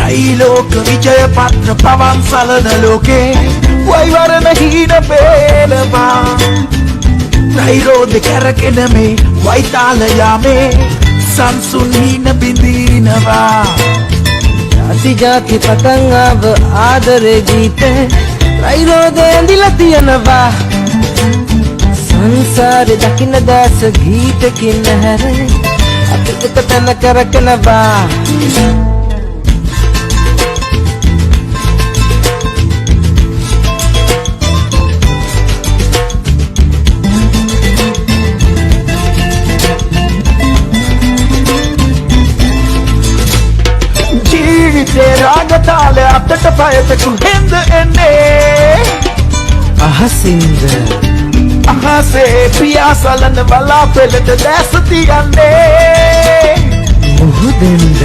त्रैलोक विजय पत्र पवन सलन लोके वैवरण हीन पेलवा त्रैरोध करकेන මේ වෛතාල යාමේ සංසුන් හීන බිඳිනවා ಜಾತಿ ಜಾತಿ ಪತಂಗව ආදරේ ගීතේ त्रैरोध ඇඳිලා තියනවා සංසාරේ දකින්න දැස ගීතකින් හැරේ අපි එක තැන කරකනවා රාගතාලය අතට පයට කුහෙන්ද එන්නේ අහසින්ද අහසේ පියාසලන බලාපෙළට දැස තියන්නේ මුහුදෙන්ද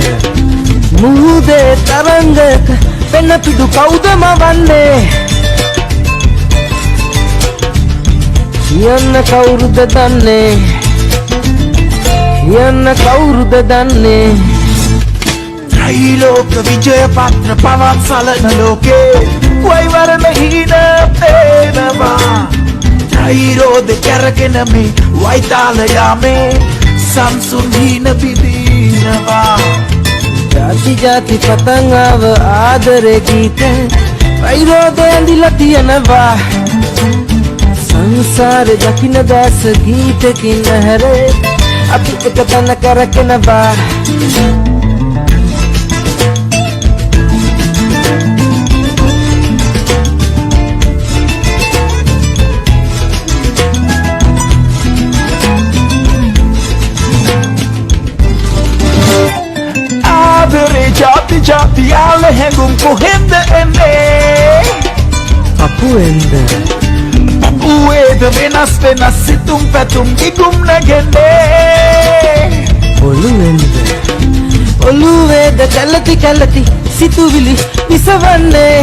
මුහුදේ තරංගක පෙන පිඩු කවුද මවන්නේ කියන්න කවුරුද දන්නේ කියන්න කවුරුද දන්නේ त्रैलोक विजय पत्र पवन सलन लोके वैवरण हीन पेलवा त्रैरोध करकेන මේ වෛතාල යාමේ සංසුන් හීන බිඳිනවා ಜಾති ಜಾති පතංගව ආදරේ ගීතේ त्रैरोध ඇඳිලා තියනවා සංසාරේ දකින්න දැස ගීතකින් හැරේ අපි එක තැන කරකනවා ಜಾತಿ ಜಾತಿ ಯಾಲ ಹೆಂಗುಂ ಕೊහෙಂದ එන්නේ අපුවෙන්ද අපුවේද වෙනස් වෙනස් සිතුම් පැතුම් ඉගුම් නැගෙන්නේ ඔළුවෙන්ද ඔළුවේද කැලති කැලති සිතුවිලි විසවන්නේ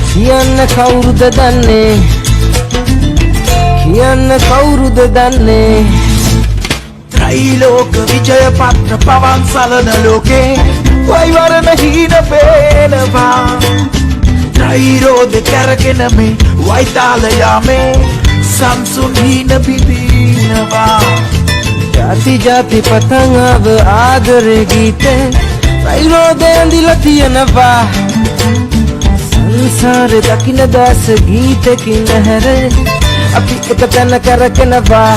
කියන්න කවුරුද දන්නේ කියන්න කවුරුද දන්නේ त्रैलोक विजय पत्र पवन सलन लोके वैवरण हीन पेलवा त्रैरोध करकेන මේ වෛතාල යාමේ සංසුන් හීන බිඳිනවා ಜಾති ಜಾති පතංගව ආදරේ ගීතේ त्रैरोध ඇඳිලා තියනවා සංසාරේ දකින්න දැස ගීතකින් හැරේ අපි එක තැන කරකනවා